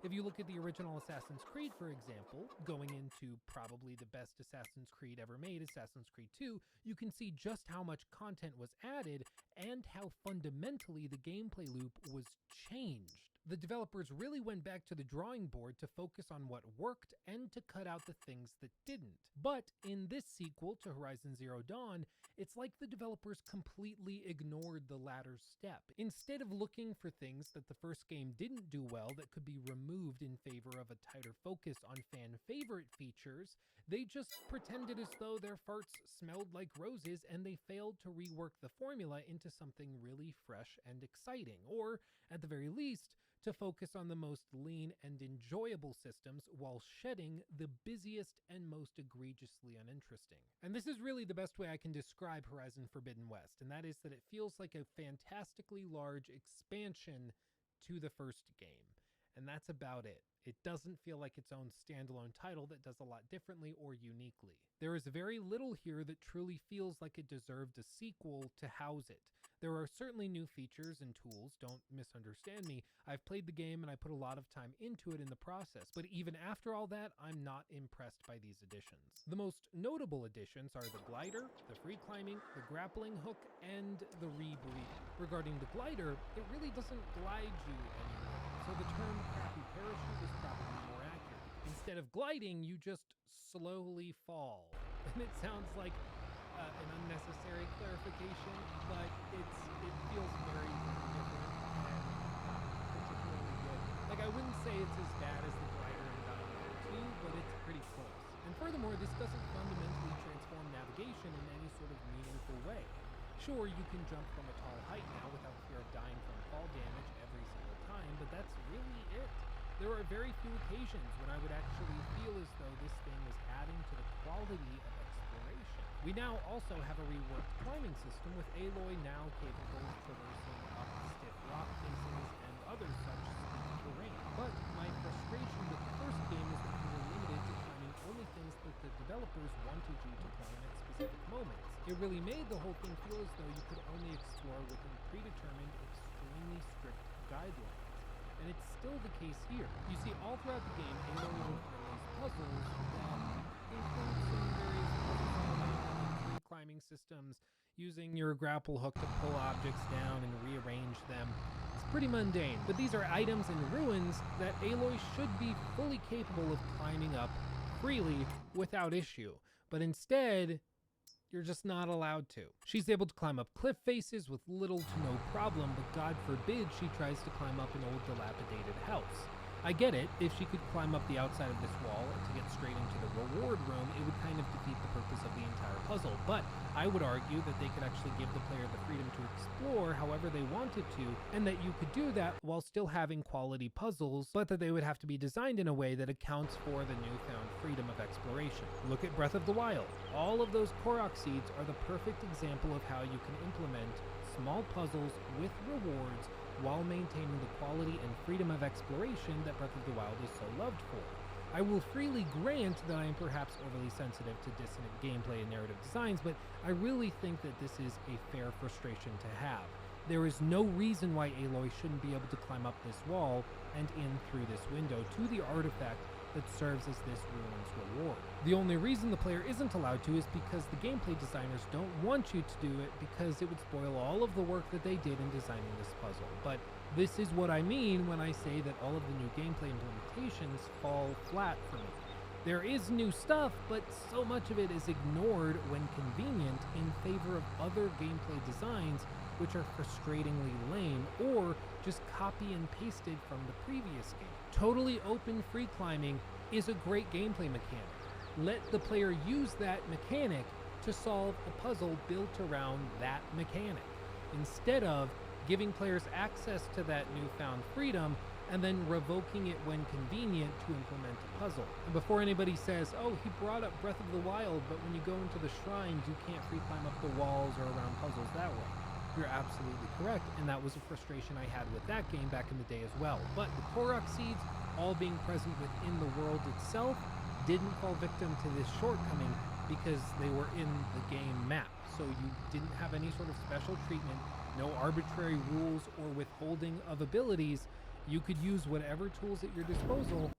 If you look at the original Assassin's Creed, for example, going into probably the best Assassin's Creed ever made, Assassin's Creed 2, you can see just how much content was added and how fundamentally the gameplay loop was changed. The developers really went back to the drawing board to focus on what worked and to cut out the things that didn't. But in this sequel to Horizon Zero Dawn, it's like the developers completely ignored the latter step. Instead of looking for things that the first game didn't do well that could be removed in favor of a tighter focus on fan favorite features, they just pretended as though their farts smelled like roses and they failed to rework the formula into something really fresh and exciting, or at the very least, to focus on the most lean and enjoyable systems while shedding the busiest and most egregiously uninteresting. And this is really the best way I can describe Horizon Forbidden West, and that is that it feels like a fantastically large expansion to the first game. And that's about it. It doesn't feel like its own standalone title that does a lot differently or uniquely. There is very little here that truly feels like it deserved a sequel to house it. There are certainly new features and tools, don't misunderstand me. I've played the game and I put a lot of time into it in the process, but even after all that, I'm not impressed by these additions. The most notable additions are the glider, the free climbing, the grappling hook, and the rebreathing. Regarding the glider, it really doesn't glide you anymore, so the term crappy parachute is probably more accurate. Instead of gliding, you just slowly fall. And it sounds like an unnecessary clarification, but it feels very different and not particularly good. Like, I wouldn't say it's as bad as the glider in Dying Light 2, but it's pretty close. And furthermore, this doesn't fundamentally transform navigation in any sort of meaningful way. Sure, you can jump from a tall height now without fear of dying from fall damage every single time, but that's really it. There are very few occasions when I would actually feel as though this thing was adding to the quality of exploration. We now also have a reworked climbing system with Aloy now capable of traversing up stiff rock faces and other such steep terrain. But my frustration with the first game is that you were limited to climbing only things that the developers wanted you to climb at specific moments. It really made the whole thing feel as though you could only explore within predetermined, extremely strict guidelines. And it's still the case here. You see, all throughout the game, Aloy will find these puzzles that include some various puzzle climbing systems, using your grapple hook to pull objects down and rearrange them. It's pretty mundane, but these are items and ruins that Aloy should be fully capable of climbing up freely without issue. But instead, you're just not allowed to. She's able to climb up cliff faces with little to no problem, but God forbid she tries to climb up an old dilapidated house. I get it, if she could climb up the outside of this wall to get straight into the reward room, it would kind of defeat the purpose of the entire puzzle, but I would argue that they could actually give the player the freedom to explore however they wanted to, and that you could do that while still having quality puzzles, but that they would have to be designed in a way that accounts for the newfound freedom of exploration. Look at Breath of the Wild. All of those Korok seeds are the perfect example of how you can implement small puzzles with rewards while maintaining the quality and freedom of exploration that Breath of the Wild is so loved for. I will freely grant that I am perhaps overly sensitive to dissonant gameplay and narrative designs, but I really think that this is a fair frustration to have. There is no reason why Aloy shouldn't be able to climb up this wall and in through this window to the artifact that serves as this ruin's reward. The only reason the player isn't allowed to is because the gameplay designers don't want you to do it, because it would spoil all of the work that they did in designing this puzzle. But this is what I mean when I say that all of the new gameplay implementations fall flat for me. There is new stuff, but so much of it is ignored when convenient in favor of other gameplay designs which are frustratingly lame or just copy and pasted from the previous game. Totally open free climbing is a great gameplay mechanic. Let the player use that mechanic to solve a puzzle built around that mechanic, instead of giving players access to that newfound freedom and then revoking it when convenient to implement a puzzle. And before anybody says, oh, he brought up Breath of the Wild, but when you go into the shrines, you can't free climb up the walls or around puzzles that way. You're absolutely correct, and that was a frustration I had with that game back in the day as well. But the Korok seeds, all being present within the world itself, didn't fall victim to this shortcoming because they were in the game map. So you didn't have any sort of special treatment, no arbitrary rules or withholding of abilities. you could use whatever tools at your disposal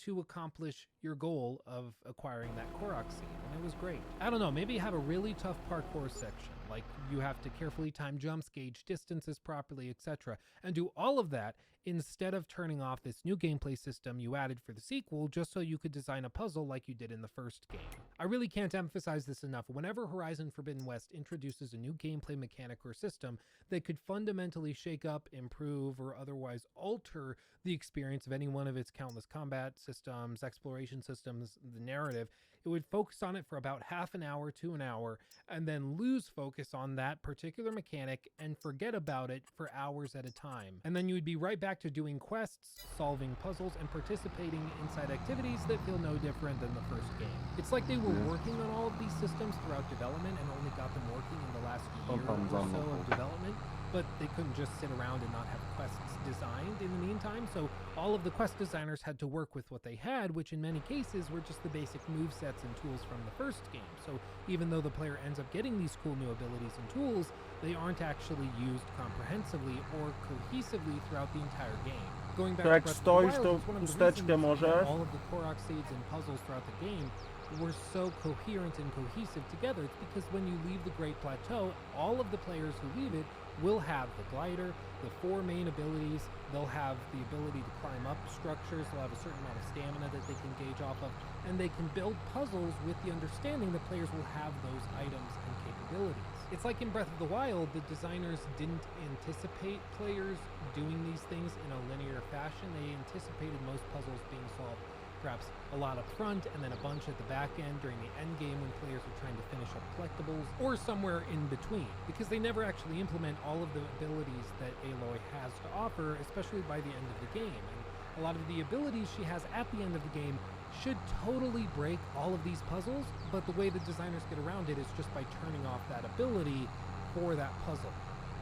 to accomplish your goal of acquiring that Korok seed, and it was great. I don't know, maybe have a really tough parkour section, like you have to carefully time jumps, gauge distances properly, etc., and do all of that instead of turning off this new gameplay system you added for the sequel just so you could design a puzzle like you did in the first game. I really can't emphasize this enough. Whenever Horizon Forbidden West introduces a new gameplay mechanic or system that could fundamentally shake up, improve, or otherwise alter the experience of any one of its countless combat systems, exploration systems, the narrative, it would focus on it for about half an hour to an hour and then lose focus on that particular mechanic and forget about it for hours at a time. And then you would be right back to doing quests, solving puzzles, and participating inside activities that feel no different than the first game. It's like they were working on all of these systems throughout development and only got them working in the last year or so of development, but they couldn't just sit around and not have quests designed in the meantime, so all of the quest designers had to work with what they had, which in many cases were just the basic movesets and tools from the first game. So even though the player ends up getting these cool new abilities and tools, they aren't actually used comprehensively or cohesively throughout the entire game. Going back to Breath of the Wild, it's one of the reasons that all of the Korok seeds and puzzles throughout the game were so coherent and cohesive together. It's because when you leave the Great Plateau, all of the players who leave it will have the glider, the 4 main abilities, they'll have the ability to climb up structures, they'll have a certain amount of stamina that they can gauge off of, and they can build puzzles with the understanding that players will have those items and capabilities. It's like in Breath of the Wild, the designers didn't anticipate players doing these things in a linear fashion. They anticipated most puzzles being solved perhaps a lot up front and then a bunch at the back end during the end game when players are trying to finish up collectibles, or somewhere in between, because they never actually implement all of the abilities that Aloy has to offer, especially by the end of the game. And a lot of the abilities she has at the end of the game should totally break all of these puzzles, but the way the designers get around it is just by turning off that ability for that puzzle,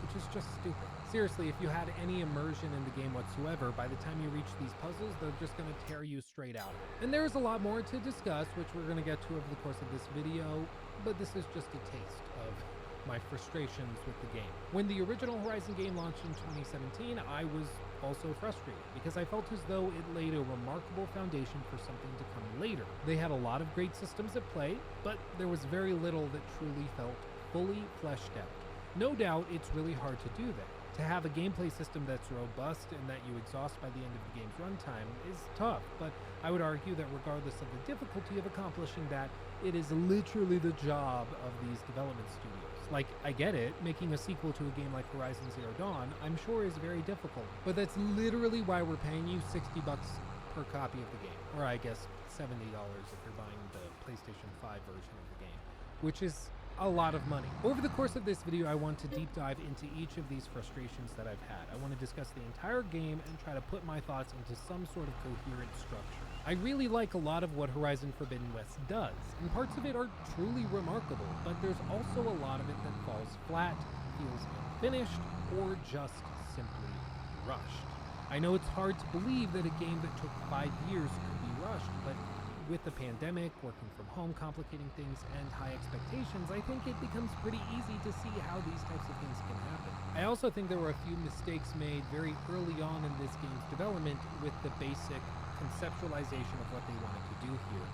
which is just stupid. Seriously, if you had any immersion in the game whatsoever, by the time you reach these puzzles, they're just going to tear you straight out. And there's a lot more to discuss, which we're going to get to over the course of this video, but this is just a taste of my frustrations with the game. When the original Horizon game launched in 2017, I was also frustrated because I felt as though it laid a remarkable foundation for something to come later. They had a lot of great systems at play, but there was very little that truly felt fully fleshed out. No doubt it's really hard to do that. To have a gameplay system that's robust and that you exhaust by the end of the game's runtime is tough, but I would argue that regardless of the difficulty of accomplishing that, it is literally the job of these development studios. Like, I get it, making a sequel to a game like Horizon Zero Dawn, I'm sure is very difficult, but that's literally why we're paying you $60 per copy of the game, or I guess $70 if you're buying the PlayStation 5 version of the game, which is a lot of money. Over the course of this video, I want to deep dive into each of these frustrations that I've had. I want to discuss the entire game and try to put my thoughts into some sort of coherent structure. I really like a lot of what Horizon Forbidden West does, and parts of it are truly remarkable, but there's also a lot of it that falls flat, feels unfinished, or just simply rushed. I know it's hard to believe that a game that took 5 years could be rushed, but with the pandemic, working from home complicating things, and high expectations, I think it becomes pretty easy to see how these types of things can happen. I also think there were a few mistakes made very early on in this game's development with the basic conceptualization of what they wanted to do here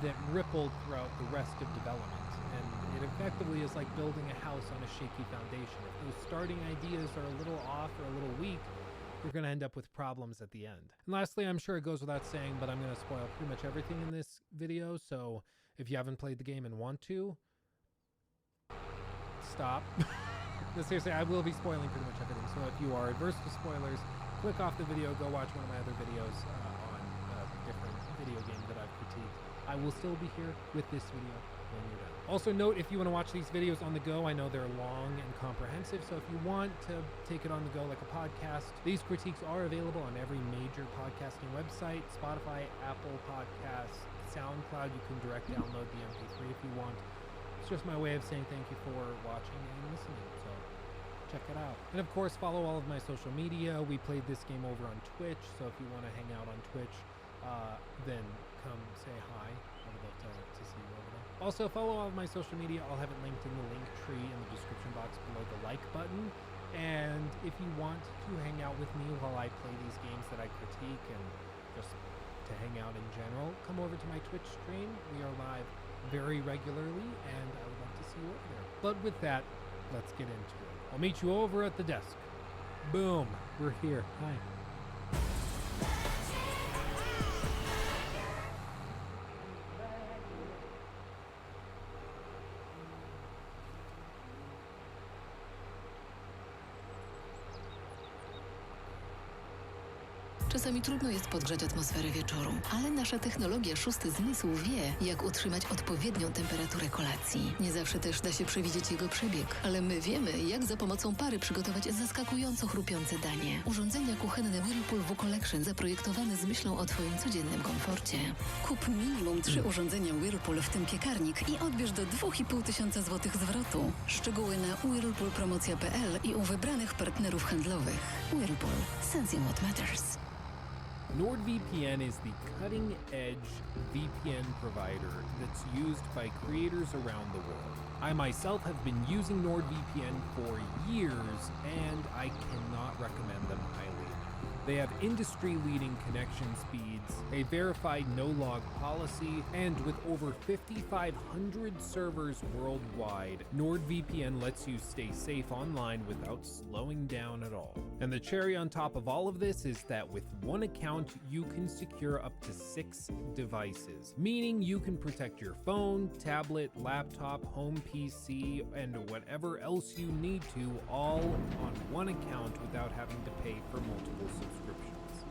that rippled throughout the rest of development. And it effectively is like building a house on a shaky foundation. If those starting ideas are a little off or a little weak, you're going to end up with problems at the end. And lastly, I'm sure it goes without saying, but I'm going to spoil pretty much everything in this video, so if you haven't played the game and want to, stop. No, seriously, I will be spoiling pretty much everything, so if you are adverse to spoilers, click off the video, go watch one of my other videos on a different video game that I've critiqued. I will still be here with this video when you're done. Also note, if you want to watch these videos on the go, I know they're long and comprehensive, so if you want to take it on the go like a podcast, these critiques are available on every major podcasting website, Spotify, Apple Podcasts, SoundCloud. You can direct download the MP3 if you want. It's just my way of saying thank you for watching and listening, so check it out. And of course, follow all of my social media. We played this game over on Twitch, so if you want to hang out on Twitch, then come say hi. I would love to see you over there. Also, follow all of my social media. I'll have it linked in the link tree in the description box below the like button. And if you want to hang out with me while I play these games that I critique and just to hang out in general, come over to my Twitch stream. We are live very regularly, and I would love to see you over there. But with that, let's get into it. I'll meet you over at the desk. Boom, we're here. Hi. Czasami trudno jest podgrzać atmosferę wieczoru, ale nasza technologia szósty zmysł wie, jak utrzymać odpowiednią temperaturę kolacji. Nie zawsze też da się przewidzieć jego przebieg, ale my wiemy, jak za pomocą pary przygotować zaskakująco chrupiące danie. Urządzenia kuchenne Whirlpool V-Collection zaprojektowane z myślą o Twoim codziennym komforcie. Kup minimum 3 urządzenia Whirlpool, w tym piekarnik, i odbierz do 2500 zł zwrotu. Szczegóły na whirlpoolpromocja.pl i u wybranych partnerów handlowych. Whirlpool. Sensing what matters. NordVPN is the cutting-edge VPN provider that's used by creators around the world. I myself have been using NordVPN for years, and I cannot recommend them highly. They have industry-leading connection speeds, a verified no-log policy, and with over 5,500 servers worldwide, NordVPN lets you stay safe online without slowing down at all. And the cherry on top of all of this is that with one account, you can secure up to 6 devices, meaning you can protect your phone, tablet, laptop, home PC, and whatever else you need to all on one account without having to pay for multiple subscriptions.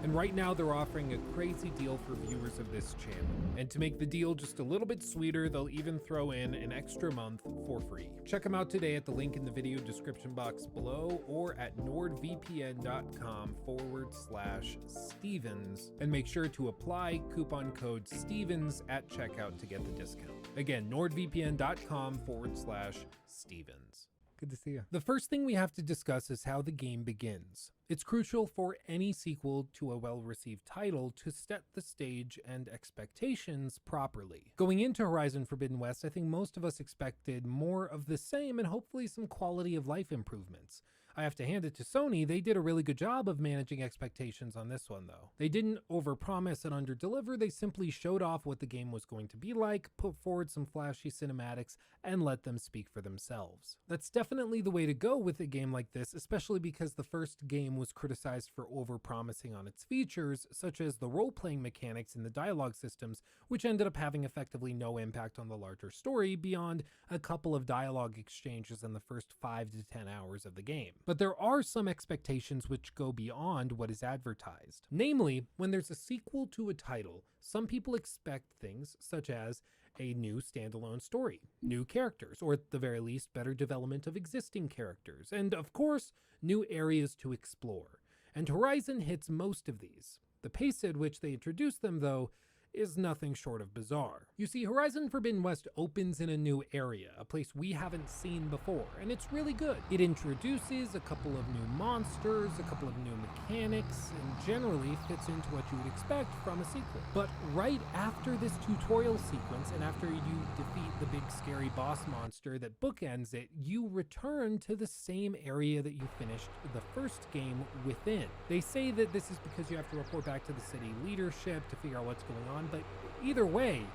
And right now they're offering a crazy deal for viewers of this channel. And to make the deal just a little bit sweeter, they'll even throw in an extra month for free. Check them out today at the link in the video description box below or at nordvpn.com/Stevens, and make sure to apply coupon code Stevens at checkout to get the discount. Again, nordvpn.com/Stevens. Good to see you. The first thing we have to discuss is how the game begins. It's crucial for any sequel to a well-received title to set the stage and expectations properly. Going into Horizon Forbidden West, I think most of us expected more of the same and hopefully some quality of life improvements. I have to hand it to Sony, they did a really good job of managing expectations on this one though. They didn't overpromise and underdeliver, they simply showed off what the game was going to be like, put forward some flashy cinematics, and let them speak for themselves. That's definitely the way to go with a game like this, especially because the first game was criticized for overpromising on its features, such as the role-playing mechanics and the dialogue systems, which ended up having effectively no impact on the larger story beyond a couple of dialogue exchanges in the first 5 to 10 hours of the game. But there are some expectations which go beyond what is advertised. Namely, when there's a sequel to a title, some people expect things such as a new standalone story, new characters, or at the very least, better development of existing characters, and of course, new areas to explore. And Horizon hits most of these. The pace at which they introduce them, though, is nothing short of bizarre. You see, Horizon Forbidden West opens in a new area, a place we haven't seen before, and it's really good. It introduces a couple of new monsters, a couple of new mechanics, and generally fits into what you would expect from a sequel. But right after this tutorial sequence, and after you defeat the big scary boss monster that bookends it, you return to the same area that you finished the first game within. They say that this is because you have to report back to the city leadership to figure out what's going on, but either way,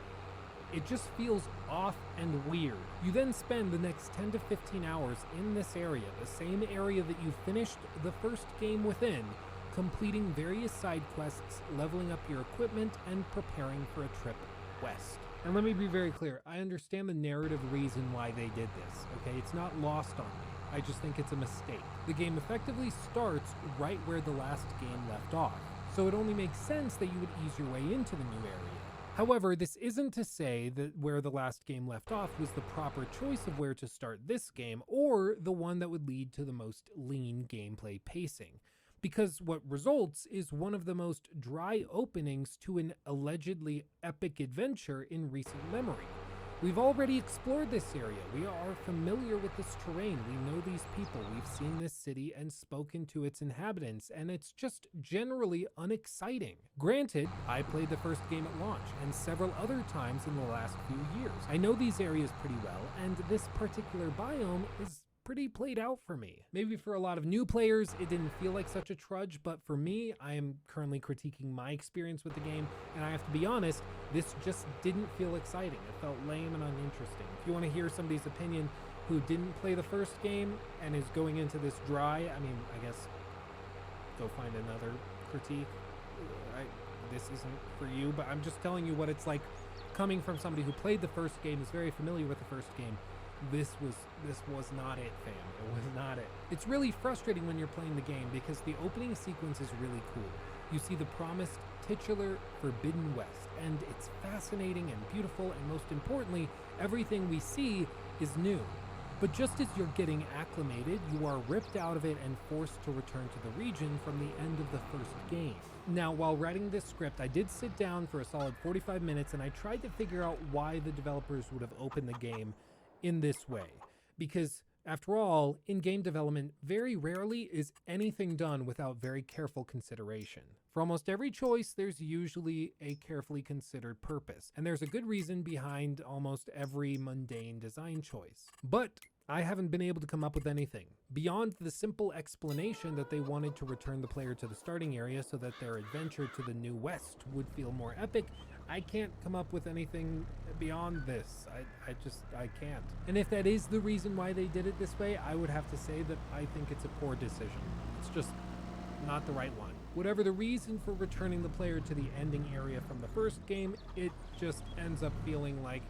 it just feels off and weird. You then spend the next 10 to 15 hours in this area, the same area that you finished the first game within, completing various side quests, leveling up your equipment, and preparing for a trip west. And let me be very clear, I understand the narrative reason why they did this, okay? It's not lost on me. I just think it's a mistake. The game effectively starts right where the last game left off, so it only makes sense that you would ease your way into the new area. However, this isn't to say that where the last game left off was the proper choice of where to start this game, or the one that would lead to the most lean gameplay pacing. Because what results is one of the most dry openings to an allegedly epic adventure in recent memory. We've already explored this area, we are familiar with this terrain, we know these people, we've seen this city and spoken to its inhabitants, and it's just generally unexciting. Granted, I played the first game at launch, and several other times in the last few years. I know these areas pretty well, and this particular biome is pretty played out for me. Maybe for a lot of new players, it didn't feel like such a trudge, but for me, I am currently critiquing my experience with the game, and I have to be honest, this just didn't feel exciting. It felt lame and uninteresting. If you want to hear somebody's opinion who didn't play the first game and is going into this dry, I mean, I guess go find another critique. This isn't for you, but I'm just telling you what it's like coming from somebody who played the first game, is very familiar with the first game. This was not it, fam. It was not it. It's really frustrating when you're playing the game because the opening sequence is really cool. You see the promised titular Forbidden West, and it's fascinating and beautiful, and most importantly, everything we see is new. But just as you're getting acclimated, you are ripped out of it and forced to return to the region from the end of the first game. Now, while writing this script, I did sit down for a solid 45 minutes and I tried to figure out why the developers would have opened the game in this way. Because, after all, in game development, very rarely is anything done without very careful consideration. For almost every choice, there's usually a carefully considered purpose, and there's a good reason behind almost every mundane design choice. But I haven't been able to come up with anything beyond the simple explanation that they wanted to return the player to the starting area so that their adventure to the New West would feel more epic. I can't come up with anything beyond this. I can't. And if that is the reason why they did it this way, I would have to say that I think it's a poor decision. It's just not the right one. Whatever the reason for returning the player to the ending area from the first game, it just ends up feeling like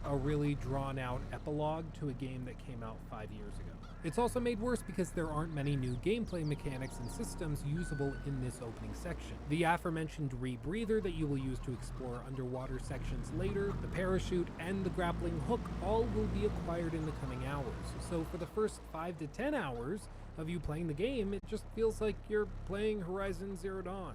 a really drawn out epilogue to a game that came out 5 years ago. It's also made worse because there aren't many new gameplay mechanics and systems usable in this opening section. The aforementioned rebreather that you will use to explore underwater sections later, the parachute, and the grappling hook all will be acquired in the coming hours. So for the first 5 to 10 hours of you playing the game, it just feels like you're playing Horizon Zero Dawn.